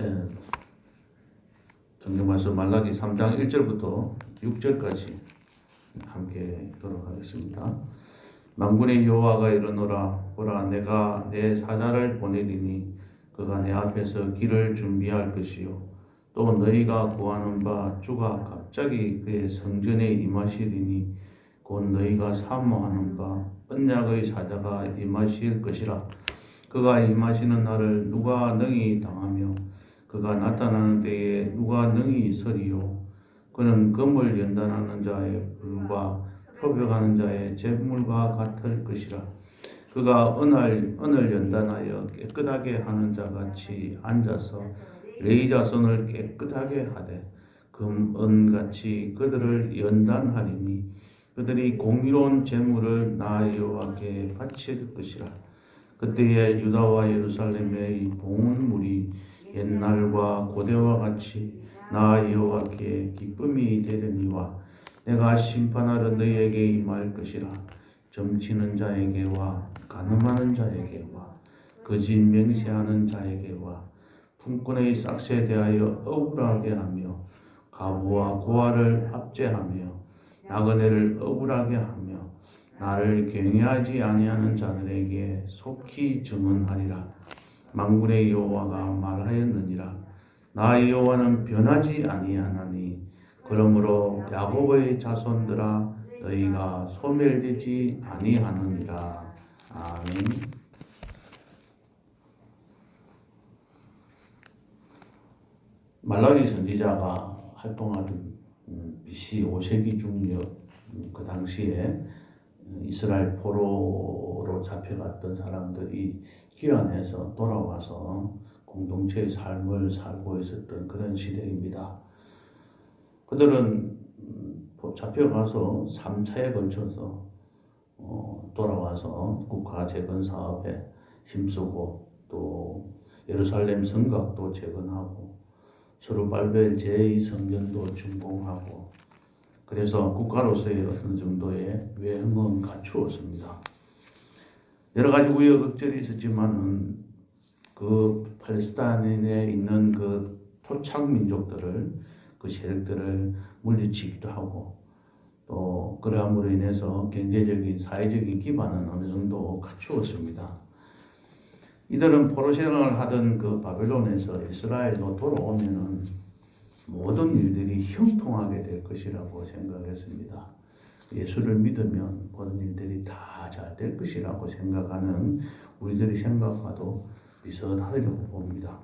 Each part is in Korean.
예, 성경 말씀 말라기 3장 1절부터 6절까지 함께 돌아가겠습니다. 만군의 여호와가 이르노라. 보라, 내가 내 사자를 보내리니 그가 내 앞에서 길을 준비할 것이요 또 너희가 구하는 바 주가 갑자기 그의 성전에 임하시리니 곧 너희가 사모하는 바 언약의 사자가 임하실 것이라. 그가 임하시는 날을 누가 능히 당하며 그가 나타나는 때에 누가 능히 서리요. 그는 금을 연단하는 자의 불과 표벽하는 자의 잿물과 같을 것이라. 그가 은을 연단하여 깨끗하게 하는 자같이 앉아서 레위 자손을 깨끗하게 하되 금은같이 그들을 연단하리니 그들이 공의로운 제물을 나 여호와께 바칠 것이라. 그때에 유다와 예루살렘의 봉헌물이 옛날과 고대와 같이 나 여호와께 기쁨이 되려니와 내가 심판하러 너희에게 임할 것이라. 점치는 자에게와 간음하는 자에게와 거짓 맹세하는 자에게와 품꾼의 싹스에 대하여 억울하게 하며 가부와 고아를 압제하며 나그네를 억울하게 하며 나를 경외하지 아니하는 자들에게 속히 증언하리라. 만군의 여호와가 말하였느니라. 나 여호와는 변하지 아니하나니 그러므로 야곱의 자손들아 너희가 소멸되지 아니하느니라. 아멘. 말라기 선지자가 활동하던 BC 5세기 중엽 그 당시에 이스라엘 포로로 잡혀갔던 사람들이 귀환해서 돌아와서 공동체의 삶을 살고 있었던 그런 시대입니다. 그들은 잡혀가서 3차에 걸쳐서 돌아와서 국가 재건 사업에 힘쓰고 또 예루살렘 성곽도 재건하고 스룹발벨 제2성전도 준공하고 그래서 국가로서의 어느 정도의 외형은 갖추었습니다. 여러 가지 우여곡절이 있었지만은 그 팔레스타인에 있는 그 토착 민족들을 그 세력들을 물리치기도 하고 또 그러함으로 인해서 경제적인 사회적인 기반은 어느 정도 갖추었습니다. 이들은 포로 생활을 하던 그 바벨론에서 이스라엘로 돌아오면은 모든 일들이 형통하게 될 것이라고 생각했습니다. 예수를 믿으면 모든 일들이 다 잘 될 것이라고 생각하는 우리들의 생각과도 비슷하다고 봅니다.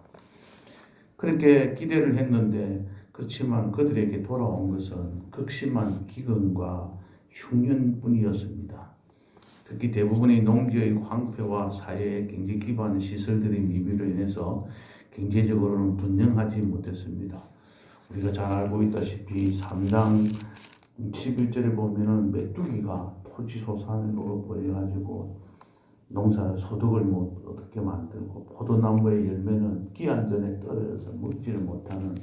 그렇게 기대를 했는데 그렇지만 그들에게 돌아온 것은 극심한 기근과 흉년뿐이었습니다. 특히 대부분의 농지의 황폐와 사회의 경제 기반 시설들의 미비로 인해서 경제적으로는 분명하지 못했습니다. 우리가 잘 알고 있다시피 3장 11절에 보면은 메뚜기가 토지 소산을 먹어버려가지고 농사 소득을 못 어떻게 만들고 포도나무의 열매는 기한 전에 떨어져서 먹지를 못하는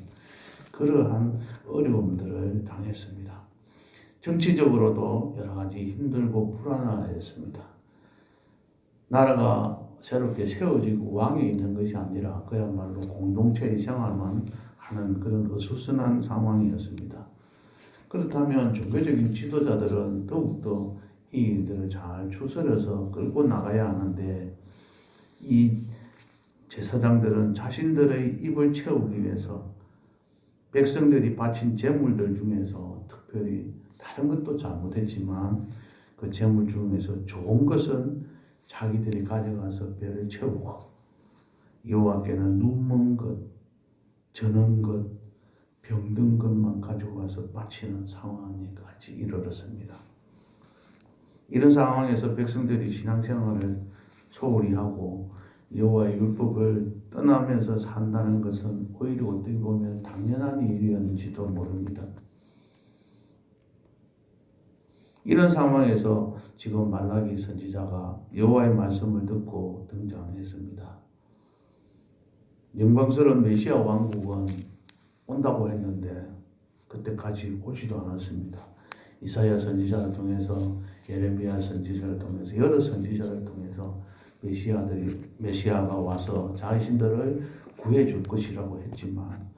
그러한 어려움들을 당했습니다. 정치적으로도 여러 가지 힘들고 불안했습니다. 나라가 새롭게 세워지고 왕이 있는 것이 아니라 그야말로 공동체의 생활만 하는 그런 어수선한 상황이었습니다. 그렇다면 종교적인 지도자들은 더욱더 이 일들을 잘 추스려서 끌고 나가야 하는데 이 제사장들은 자신들의 입을 채우기 위해서 백성들이 바친 제물들 중에서 특별히 다른 것도 잘못했지만 그 제물 중에서 좋은 것은 자기들이 가져가서 배를 채우고 여호와께는 눈먼 것, 저는 것, 병든 것만 가지고 가서 바치는 상황에까지 이르렀습니다. 이런 상황에서 백성들이 신앙생활을 소홀히 하고 여호와의 율법을 떠나면서 산다는 것은 오히려 어떻게 보면 당연한 일이었는지도 모릅니다. 이런 상황에서 지금 말라기 선지자가 여호와의 말씀을 듣고 등장했습니다. 영광스러운 메시아 왕국은 온다고 했는데 그때까지 오지도 않았습니다. 이사야 선지자를 통해서 예레미야 선지자를 통해서 여러 선지자를 통해서 메시아가 와서 자신들을 구해줄 것이라고 했지만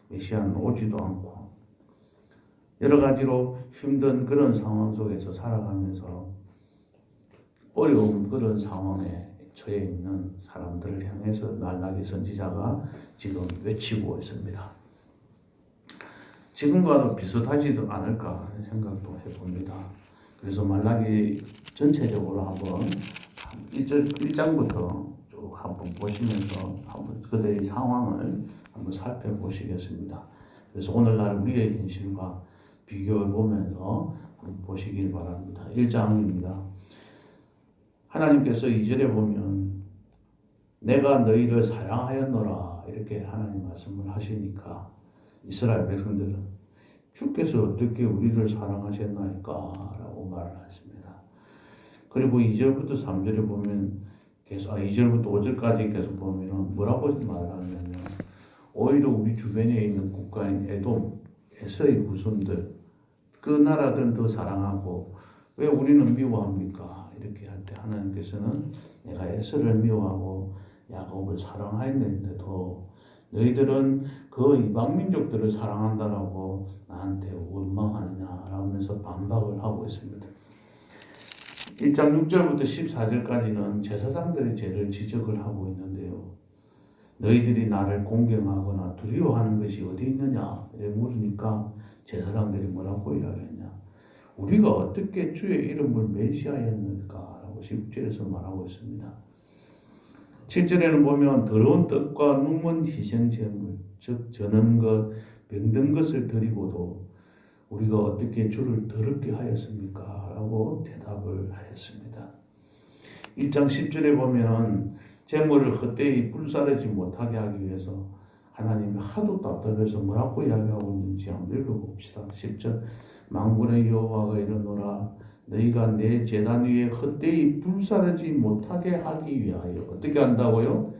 메시아는 오지도 않고 여러 가지로 힘든 그런 상황 속에서 살아가면서 어려운 그런 상황에 처해 있는 사람들을 향해서 말라기 선지자가 지금 외치고 있습니다. 지금과도 비슷하지도 않을까 하는 생각도 해봅니다. 그래서 말라기 전체적으로 한번 1장부터 쭉 한번 보시면서 한번 그들의 상황을 한번 살펴보시겠습니다. 그래서 오늘날 우리의 현실과 비교해 보면서 한번 보시길 바랍니다. 1장입니다. 하나님께서 2절에 보면 내가 너희를 사랑하였노라 이렇게 하나님 말씀을 하시니까 이스라엘 백성들은 주께서 어떻게 우리를 사랑하셨나이까 라고 말을 했습니다. 그리고 2절부터 3절에 보면 계속 2절부터 5절까지 계속 보면 뭐라고 말을 하냐면 오히려 우리 주변에 있는 국가인 에돔, 에서의 후손들 그 나라들은 더 사랑하고 왜 우리는 미워합니까? 이렇게 할 때 하나님께서는 내가 에서를 미워하고 야곱을 사랑하였는데도 너희들은 그 이방 민족들을 사랑한다라고 나한테 원망하느냐라면서 반박을 하고 있습니다. 1장 6절부터 14절까지는 제사장들의 죄를 지적을 하고 있는데요. 너희들이 나를 공경하거나 두려워하는 것이 어디 있느냐 이렇게 물으니까 제사장들이 뭐라고 이야기했냐. 우리가 어떻게 주의 이름을 멸시하였는가라고 10절에서 말하고 있습니다. 7절에는 보면 더러운 떡과 눈먼 희생제물 즉 저는 것 병든 것을 드리고도 우리가 어떻게 주를 더럽게 하였습니까? 라고 대답을 하였습니다. 1장 10절에 보면 제물을 헛되이 불사르지 못하게 하기 위해서 하나님이 하도 답답해서 뭐라고 이야기하고 있는지 한번 읽어봅시다. 10절 만군의 여호와가 이르노라 너희가 내 제단 위에 헛되이 불사르지 못하게 하기 위하여 어떻게 한다고요?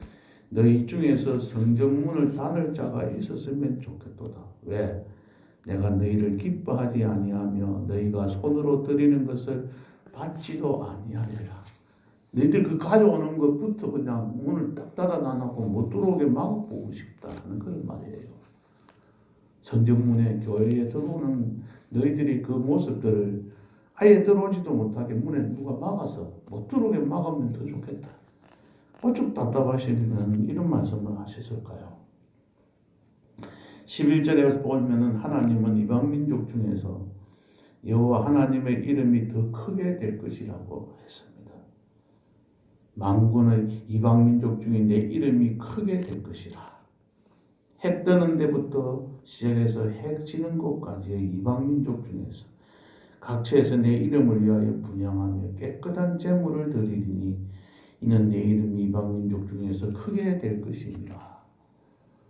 너희 중에서 성전문을 닫을 자가 있었으면 좋겠도다. 왜? 내가 너희를 기뻐하지 아니하며 너희가 손으로 드리는 것을 받지도 아니하리라. 너희들 그 가져오는 것부터 그냥 문을 딱 닫아 놔놓고 못 들어오게 막고 싶다는 그런 말이에요. 성전문에 교회에 들어오는 너희들이 그 모습들을 아예 들어오지도 못하게 문에 누가 막아서 못 들어오게 막으면 더 좋겠다. 어쩌고 답답하시면 이런 말씀을 하셨을까요? 11절에 보면 하나님은 이방 민족 중에서 여호와 하나님의 이름이 더 크게 될 것이라고 했습니다. 만군의 이방 민족 중에 내 이름이 크게 될 것이라. 해 뜨는 데부터 시작해서 해 지는 곳까지의 이방 민족 중에서 각처에서 내 이름을 위하여 분향하며 깨끗한 제물을 드리리니 이는 내 이름이 이방 민족 중에서 크게 될 것입니다.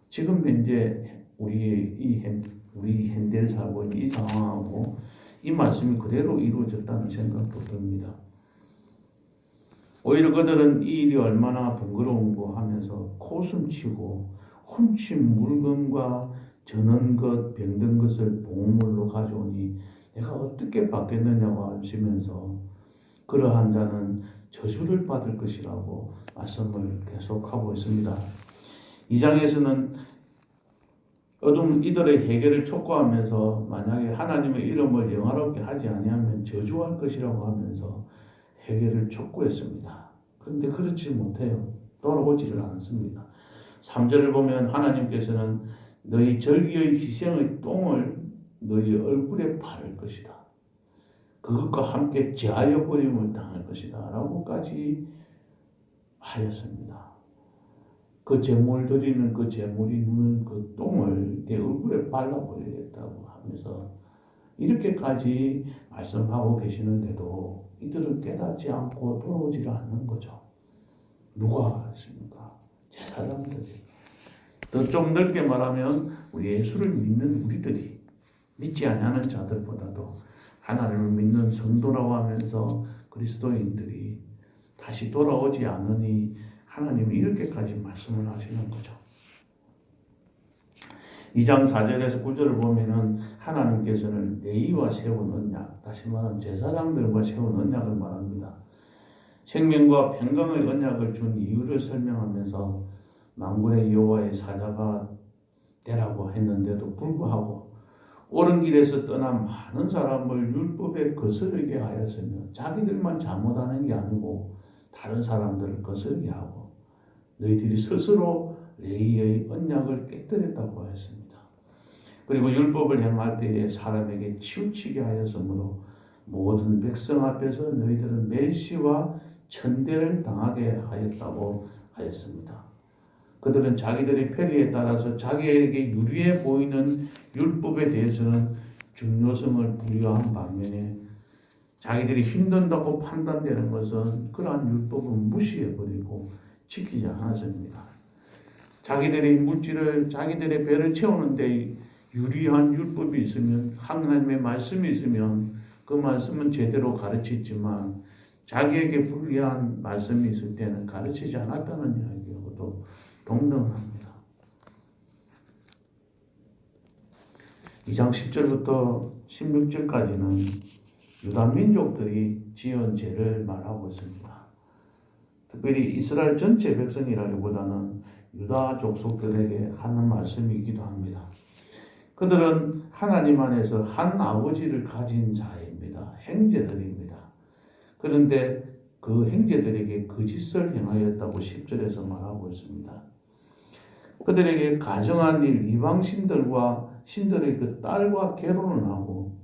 지금 현재 우리 현대를 살고 있는 이 상황하고 이 말씀이 그대로 이루어졌다는 생각도 듭니다. 오히려 그들은 이 일이 얼마나 번거로운고 하면서 코숨치고 훔친 물건과 저는 것, 병든 것을 보물로 가져오니 내가 어떻게 받겠느냐고 하시면서 그러한 자는 저주를 받을 것이라고 말씀을 계속하고 있습니다. 2장에서는 이들의 해결을 촉구하면서 만약에 하나님의 이름을 영화롭게 하지 아니하면 저주할 것이라고 하면서 해결을 촉구했습니다. 그런데 그렇지 못해요. 돌아오지를 않습니다. 3절을 보면 하나님께서는 너희 절기의 희생의 똥을 너희 얼굴에 바를 것이다. 그것과 함께 제하여 버림을 당할 것이다. 라고까지 하였습니다. 그 제물 드리는 그 제물이 누는 그 똥을 내 얼굴에 발라버리겠다고 하면서 이렇게까지 말씀하고 계시는데도 이들은 깨닫지 않고 돌아오지를 않는 거죠. 누가 했습니까? 제사장들이. 더 좀 넓게 말하면 우리 예수를 믿는 우리들이 믿지 않는 자들보다도 하나님을 믿는 성도라고 하면서 그리스도인들이 다시 돌아오지 않으니 하나님이 이렇게까지 말씀을 하시는 거죠. 2장 4절에서 9절을 보면은 하나님께서는 레위와 세운 언약, 다시 말하면 제사장들과 세운 언약을 말합니다. 생명과 평강의 언약을 준 이유를 설명하면서 만군의 여호와의 사자가 되라고 했는데도 불구하고 옳은 길에서 떠난 많은 사람을 율법에 거스르게 하였으며 자기들만 잘못하는 게 아니고 다른 사람들을 거스르게 하고 너희들이 스스로 레위의 언약을 깨뜨렸다고 하였습니다. 그리고 율법을 행할 때에 사람에게 치우치게 하였으므로 모든 백성 앞에서 너희들은 멸시와 천대를 당하게 하였다고 하였습니다. 그들은 자기들의 편리에 따라서 자기에게 유리해 보이는 율법에 대해서는 중요성을 부여한 반면에 자기들이 힘든다고 판단되는 것은 그러한 율법은 무시해버리고 지키지 않았습니다. 자기들의 물질을, 자기들의 배를 채우는데 유리한 율법이 있으면, 하나님의 말씀이 있으면 그 말씀은 제대로 가르치지만 자기에게 불리한 말씀이 있을 때는 가르치지 않았다는 이야기하고도 동등합니다. 2장 10절부터 16절까지는 유다 민족들이 지은 죄를 말하고 있습니다. 특별히 이스라엘 전체 백성이라기보다는 유다 족속들에게 하는 말씀이기도 합니다. 그들은 하나님 안에서 한 아버지를 가진 자입니다. 형제들입니다. 그런데 그 형제들에게 거짓을 행하였다고 10절에서 말하고 있습니다. 그들에게 가정한 일, 이방신들과 신들의 그 딸과 결혼을 하고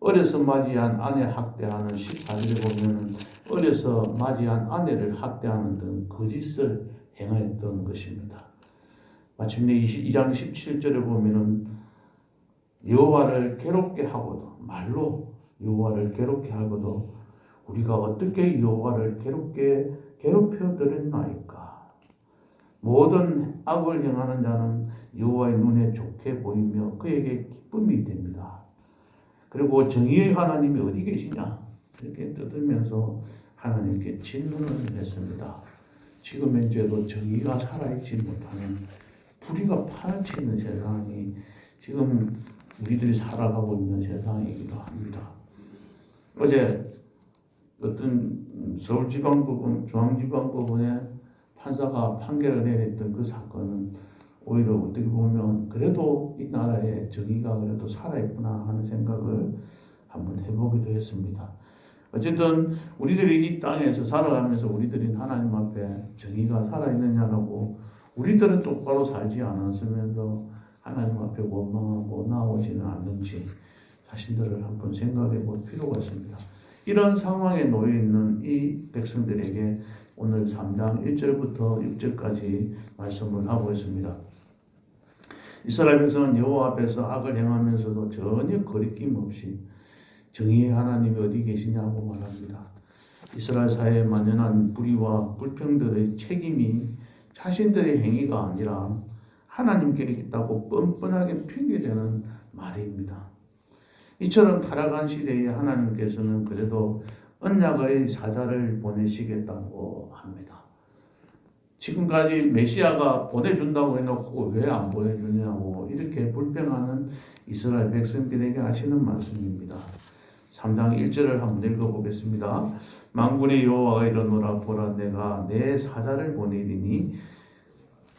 어려서 맞이한 아내 학대하는 14절에 보면 어려서 맞이한 아내를 학대하는 등 거짓을 행하였던 것입니다. 마침내 2장 17절에 보면 여호와를 괴롭게 하고도, 말로 여호와를 괴롭게 하고도 우리가 어떻게 여호와를 괴롭혀 드렸나이까. 모든 악을 행하는 자는 여호와의 눈에 좋게 보이며 그에게 기쁨이 됩니다. 그리고 정의의 하나님이 어디 계시냐 이렇게 뜯으면서 하나님께 질문을 했습니다. 지금 현재도 정의가 살아있지 못하는 불의가 파헤치는 세상이 지금 우리들이 살아가고 있는 세상이기도 합니다. 어제 어떤 서울지방법원, 중앙지방법원에 판사가 판결을 내렸던 그 사건은 오히려 어떻게 보면 그래도 이 나라에 정의가 그래도 살아있구나 하는 생각을 한번 해보기도 했습니다. 어쨌든 우리들이 이 땅에서 살아가면서 우리들이 하나님 앞에 정의가 살아있느냐라고 우리들은 똑바로 살지 않았으면서 하나님 앞에 원망하고 나오지는 않는지 자신들을 한번 생각해 볼 필요가 있습니다. 이런 상황에 놓여 있는 이 백성들에게 오늘 3장 1절부터 6절까지 말씀을 하고 있습니다. 이스라엘 백성은 여호와 앞에서 악을 행하면서도 전혀 거리낌 없이 정의의 하나님이 어디 계시냐고 말합니다. 이스라엘 사회에 만연한 불의와 불평들의 책임이 자신들의 행위가 아니라 하나님께 있다고 뻔뻔하게 핑계대는 말입니다. 이처럼 타락한 시대에 하나님께서는 그래도 언약의 사자를 보내시겠다고 합니다. 지금까지 메시아가 보내준다고 해놓고 왜 안 보내주냐고 이렇게 불평하는 이스라엘 백성들에게 하시는 말씀입니다. 3장 1절을 한번 읽어보겠습니다. 만군의 여호와가 이르노라. 보라, 내가 내 사자를 보내리니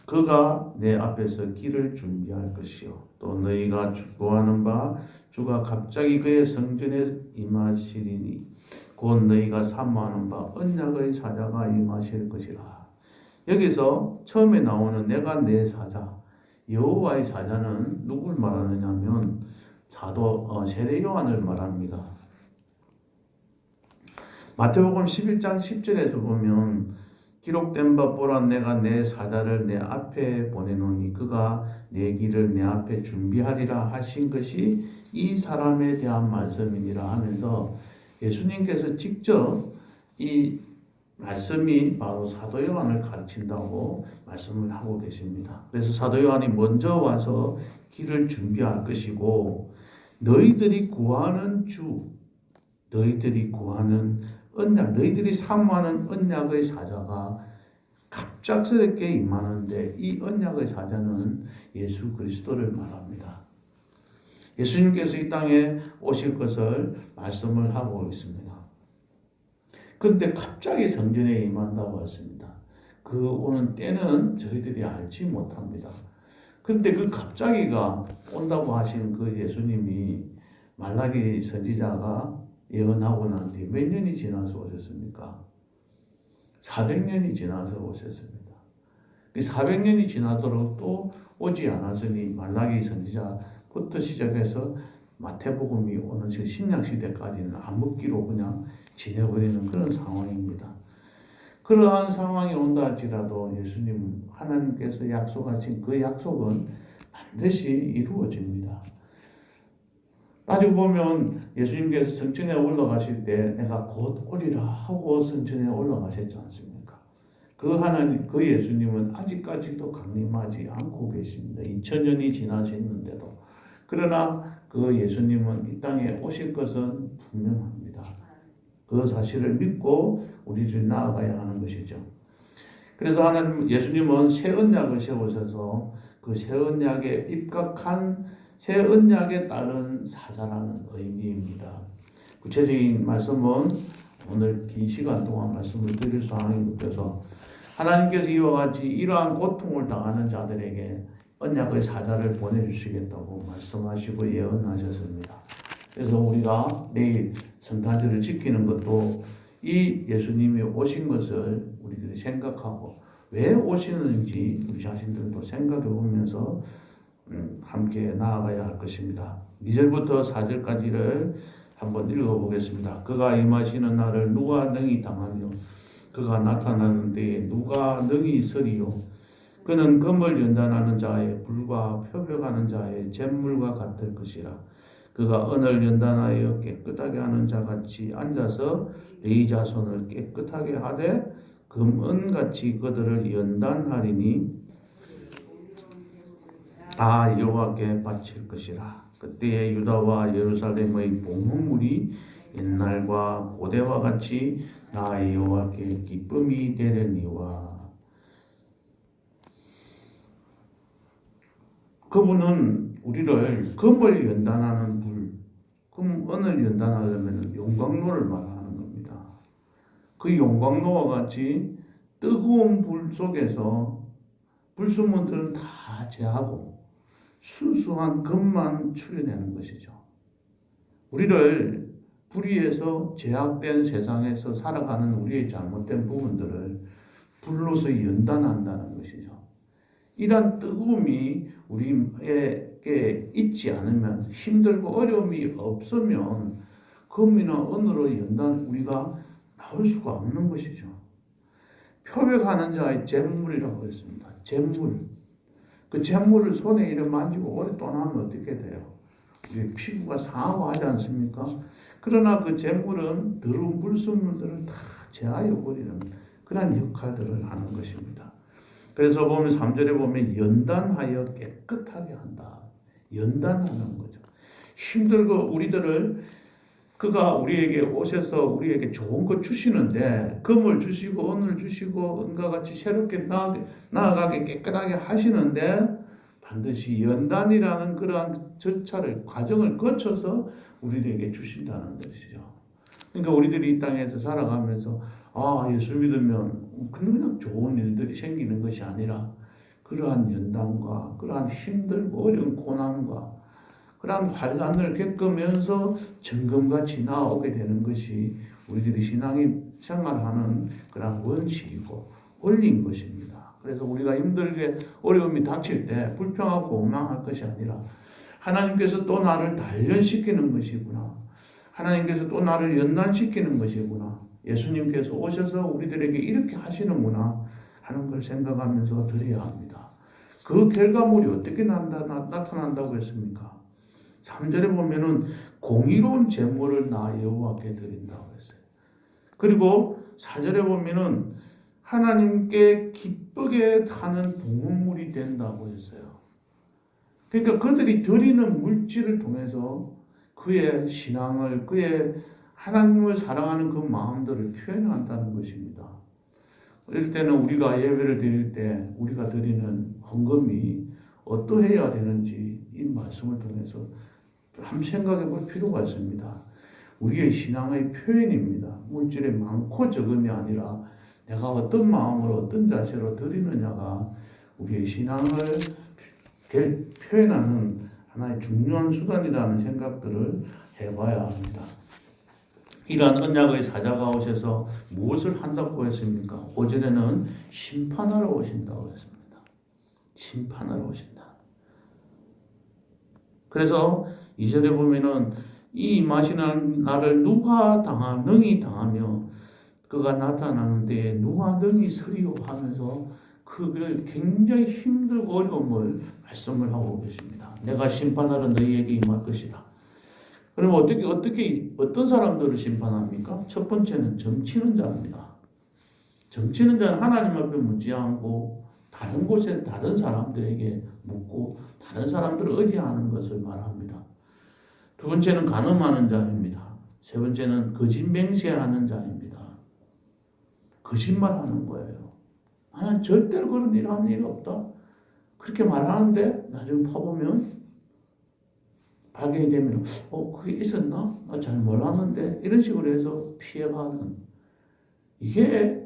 그가 내 앞에서 길을 준비할 것이요 또 너희가 축복하는 바 주가 갑자기 그의 성전에 임하시리니 곧 너희가 사모하는 바 언약의 사자가 임하실 것이라. 여기서 처음에 나오는 내가 내 사자, 여호와의 사자는 누굴 말하느냐면 사도 세례 요한을 말합니다. 마태복음 11장 10절에서 보면 기록된 바 보라, 내가 내 사자를 내 앞에 보내노니 그가 내 길을 내 앞에 준비하리라 하신 것이 이 사람에 대한 말씀이니라 하면서 예수님께서 직접 이 말씀이 바로 사도 요한을 가르친다고 말씀을 하고 계십니다. 그래서 사도 요한이 먼저 와서 길을 준비할 것이고 너희들이 구하는 주, 너희들이 구하는 언약, 너희들이 사모하는 언약의 사자가 갑작스럽게 임하는데 이 언약의 사자는 예수 그리스도를 말합니다. 예수님께서 이 땅에 오실 것을 말씀을 하고 있습니다. 그런데 갑자기 성전에 임한다고 했습니다. 그 오는 때는 저희들이 알지 못합니다. 그런데 그 갑자기가 온다고 하신 그 예수님이 말라기 선지자가 예언하고 난 뒤 몇 년이 지나서 오셨습니까? 400년이 지나서 오셨습니다. 400년이 지나도록 또 오지 않았으니 말라기 선지자부터 시작해서 마태복음이 오는 신약 시대까지는 암흑기로 그냥 지내버리는 그런 상황입니다. 그러한 상황이 온다 할지라도 예수님 하나님께서 약속하신 그 약속은 반드시 이루어집니다. 따지고 보면 예수님께서 성전에 올라가실 때 내가 곧 오리라 하고 성전에 올라가셨지 않습니까? 그 하나님, 그 예수님은 아직까지도 강림하지 않고 계십니다. 2000년이 지나셨는데도. 그러나 그 예수님은 이 땅에 오실 것은 분명합니다. 그 사실을 믿고 우리들이 나아가야 하는 것이죠. 그래서 하나님, 예수님은 새 언약을 세우셔서 그 새 언약에 입각한 새 언약에 따른 사자라는 의미입니다. 구체적인 말씀은 오늘 긴 시간 동안 말씀을 드릴 상황이 없어서 하나님께서 이와 같이 이러한 고통을 당하는 자들에게 언약의 사자를 보내주시겠다고 말씀하시고 예언하셨습니다. 그래서 우리가 내일 성탄절을 지키는 것도 이 예수님이 오신 것을 우리들이 생각하고 왜 오시는지 우리 자신들도 생각해 보면서 함께 나아가야 할 것입니다. 2절부터 4절까지를 한번 읽어보겠습니다. 그가 임하시는 날을 누가 능히 당하며 그가 나타나는 때에 누가 능히 서리요. 그는 금을 연단하는 자의 불과 표벽하는 자의 잿물과 같을 것이라. 그가 언을 연단하여 깨끗하게 하는 자같이 앉아서 레위 자손을 깨끗하게 하되 금은같이 그들을 연단하리니 다 여호와께 바칠 것이라. 그때에 유다와 예루살렘의 봉헌물이 옛날과 고대와 같이 나 여호와께 기쁨이 되려니와. 그분은 우리를 금을 연단하는 불, 은을 연단하려면 용광로를 말하는 겁니다. 그 용광로와 같이 뜨거운 불 속에서 불순물들은 다 제하고 순수한 금만 추려내는 것이죠. 우리를 불의에서 제약된 세상에서 살아가는 우리의 잘못된 부분들을 불로서 연단한다는 것이죠. 이런 뜨거움이 우리에게 있지 않으면, 힘들고 어려움이 없으면 금이나 은으로 연단 우리가 나올 수가 없는 것이죠. 표백하는 자의 잿물이라고 했습니다. 잿물. 그 잿물을 손에 이렇게 만지고 오래 떠나면 어떻게 돼요? 우리 피부가 상하고 하지 않습니까? 그러나 그 잿물은 더러운 불순물들을 다 제하여 버리는 그런 역할들을 하는 것입니다. 그래서 보면 3절에 보면 연단하여 깨끗하게 한다. 연단하는 거죠. 힘들고 우리들을 그가 우리에게 오셔서 우리에게 좋은 것 주시는데 금을 주시고 은을 주시고 은과 같이 새롭게 나아가게 깨끗하게 하시는데 반드시 연단이라는 그러한 절차를 과정을 거쳐서 우리에게 주신다는 것이죠. 그러니까 우리들이 이 땅에서 살아가면서 예수 믿으면 그냥 좋은 일들이 생기는 것이 아니라 그러한 연단과 그러한 힘들고 어려운 고난과 그러한 환난을 겪으면서 점검같이 나아오게 되는 것이 우리들이 신앙이 생활하는 그러한 원칙이고 원리인 것입니다. 그래서 우리가 힘들게 어려움이 닥칠 때 불평하고 원망할 것이 아니라 하나님께서 또 나를 단련시키는 것이구나. 하나님께서 또 나를 연단시키는 것이구나. 예수님께서 오셔서 우리들에게 이렇게 하시는구나 하는 걸 생각하면서 드려야 합니다. 그 결과물이 어떻게 나타난다고 했습니까? 3절에 보면은 공의로운 제물을 나 여호와께 드린다고 했어요. 그리고 4절에 보면은 하나님께 기쁘게 타는 봉헌물이 된다고 했어요. 그러니까 그들이 드리는 물질을 통해서 그의 신앙을, 그의 하나님을 사랑하는 그 마음들을 표현한다는 것입니다. 이럴 때는 우리가 예배를 드릴 때 우리가 드리는 헌금이 어떠해야 되는지 이 말씀을 통해서 한번 생각해 볼 필요가 있습니다. 우리의 신앙의 표현입니다. 물질이 많고 적음이 아니라 내가 어떤 마음으로 어떤 자세로 드리느냐가 우리의 신앙을 표현하는 하나의 중요한 수단이라는 생각들을 해봐야 합니다. 이러한 언약의 사자가 오셔서 무엇을 한다고 했습니까? 5절에는 심판하러 오신다고 했습니다. 심판하러 오신다. 그래서 2절에 보면은 이 임하시는 날을 누가 능히 당하며 그가 나타나는데 누가 능히 서리요 하면서 그를 굉장히 힘들고 어려움을 말씀을 하고 계십니다. 내가 심판하러 너희에게 임할 것이다. 그럼 어떤 사람들을 심판합니까? 첫 번째는 정치는 자입니다. 정치는 자는 하나님 앞에 묻지 않고 다른 곳에 다른 사람들에게 묻고 다른 사람들을 의지하는 것을 말합니다. 두 번째는 간음하는 자입니다. 세 번째는 거짓 맹세하는 자입니다. 거짓말하는 거예요. 나는 절대로 그런 일 한 일이 없다. 그렇게 말하는데 나중에 파보면 발견이 되면 그게 있었나? 나 잘 몰랐는데 이런 식으로 해서 피해가는 이게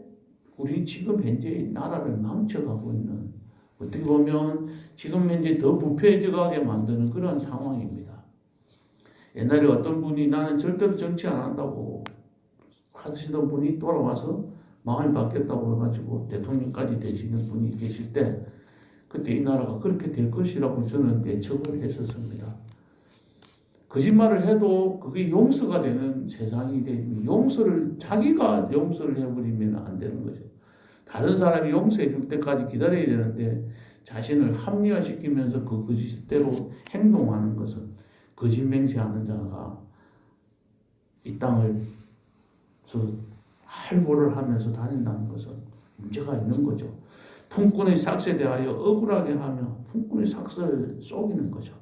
우리 지금 현재 나라를 망쳐가고 있는 어떻게 보면 지금 현재 더 부패해져가게 만드는 그런 상황입니다. 옛날에 어떤 분이 나는 절대로 정치 안 한다고 하시던 분이 돌아와서 마음이 바뀌었다고 해가지고 대통령까지 되시는 분이 계실 때 그때 이 나라가 그렇게 될 것이라고 저는 예측을 했었습니다. 거짓말을 해도 그게 용서가 되는 세상이 되면 자기가 용서를 해버리면 안 되는 거죠. 다른 사람이 용서해 줄 때까지 기다려야 되는데 자신을 합리화시키면서 그 거짓대로 행동하는 것은 거짓 맹세하는 자가 이 땅을 할보를 하면서 다닌다는 것은 문제가 있는 거죠. 품꾼의 삭스에 대하여 억울하게 하며 품꾼의 삭스를 속이는 거죠.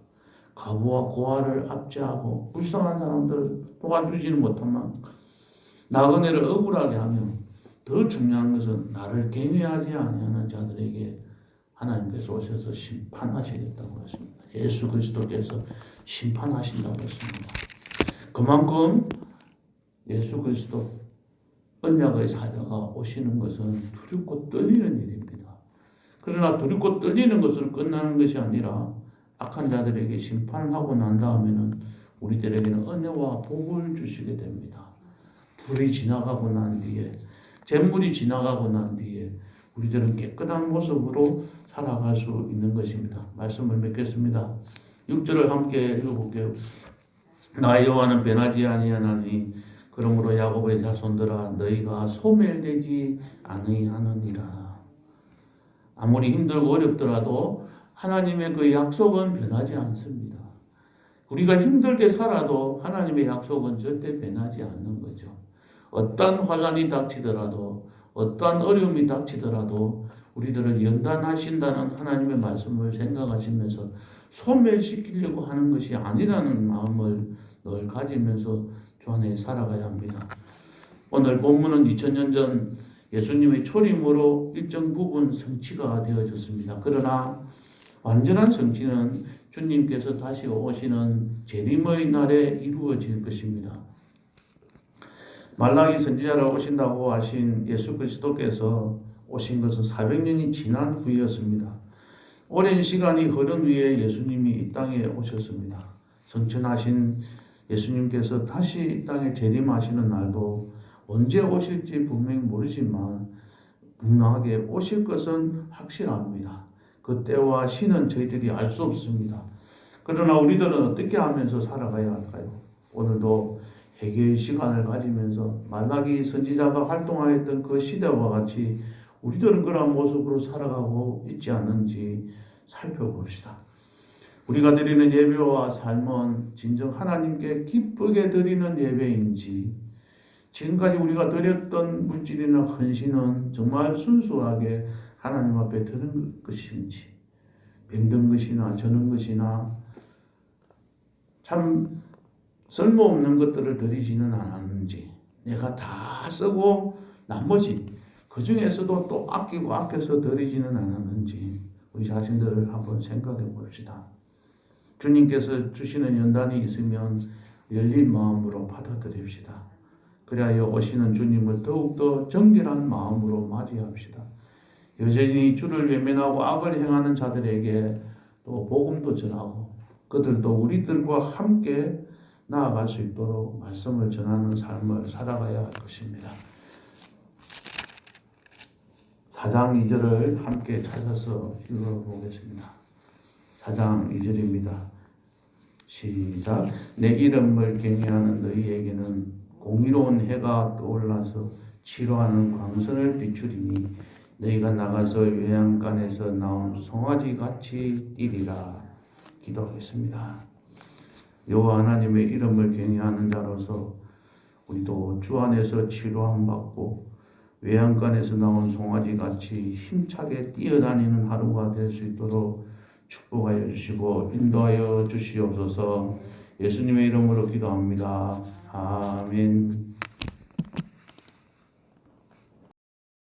과부와 고아를 압제하고 불쌍한 사람들을 도와주지는 못하면 나그네를 억울하게 하며 더 중요한 것은 나를 경외하지 아니하는 자들에게 하나님께서 오셔서 심판하시겠다고 했습니다. 예수 그리스도께서 심판하신다고 했습니다. 그만큼 예수 그리스도 언약의 사자가 오시는 것은 두렵고 떨리는 일입니다. 그러나 두렵고 떨리는 것으로 끝나는 것이 아니라 악한 자들에게 심판을 하고 난 다음에는 우리들에게는 은혜와 복을 주시게 됩니다. 불이 지나가고 난 뒤에 재물이 지나가고 난 뒤에 우리들은 깨끗한 모습으로 살아갈 수 있는 것입니다. 말씀을 맺겠습니다. 6절을 함께 읽어볼게요. 나 여호와는 변하지 아니하나니 그러므로 야곱의 자손들아 너희가 소멸되지 아니하느니라. 아무리 힘들고 어렵더라도 하나님의 그 약속은 변하지 않습니다. 우리가 힘들게 살아도 하나님의 약속은 절대 변하지 않는 거죠. 어떠한 환난이 닥치더라도 어떠한 어려움이 닥치더라도 우리들을 연단하신다는 하나님의 말씀을 생각하시면서 소멸시키려고 하는 것이 아니라는 마음을 늘 가지면서 주 안에 살아가야 합니다. 오늘 본문은 2000년 전 예수님의 초림으로 일정 부분 성취가 되어졌습니다. 그러나 완전한 성취는 주님께서 다시 오시는 재림의 날에 이루어질 것입니다. 말라기 선지자로 오신다고 하신 예수 그리스도께서 오신 것은 400년이 지난 후였습니다. 오랜 시간이 흐른 후에 예수님이 이 땅에 오셨습니다. 성천하신 예수님께서 다시 이 땅에 재림하시는 날도 언제 오실지 분명히 모르지만 분명하게 오실 것은 확실합니다. 그 때와 시는 저희들이 알 수 없습니다. 그러나 우리들은 어떻게 하면서 살아가야 할까요? 오늘도 회개의 시간을 가지면서 말라기 선지자가 활동하였던 그 시대와 같이 우리들은 그런 모습으로 살아가고 있지 않는지 살펴봅시다. 우리가 드리는 예배와 삶은 진정 하나님께 기쁘게 드리는 예배인지 지금까지 우리가 드렸던 물질이나 헌신은 정말 순수하게 하나님 앞에 드는 것인지 병든 것이나 저는 것이나 참 쓸모없는 것들을 드리지는 않았는지 내가 다 쓰고 나머지 그 중에서도 또 아끼고 아껴서 드리지는 않았는지 우리 자신들을 한번 생각해 봅시다. 주님께서 주시는 연단이 있으면 열린 마음으로 받아들입시다. 그리하여 오시는 주님을 더욱더 정결한 마음으로 맞이합시다. 여전히 주를 외면하고 악을 행하는 자들에게 또 복음도 전하고 그들도 우리들과 함께 나아갈 수 있도록 말씀을 전하는 삶을 살아가야 할 것입니다. 4장 2절을 함께 찾아서 읽어보겠습니다. 4장 2절입니다. 시작. 내 이름을 경외하는 너희에게는 공의로운 해가 떠올라서 치료하는 광선을 비추리니 너희가 나가서 외양간에서 나온 송아지 같이 뛰리라. 기도하겠습니다. 여호와 하나님의 이름을 경외하는 자로서 우리도 주 안에서 치료함 받고 외양간에서 나온 송아지 같이 힘차게 뛰어다니는 하루가 될 수 있도록 축복하여 주시고 인도하여 주시옵소서. 예수님의 이름으로 기도합니다. 아멘.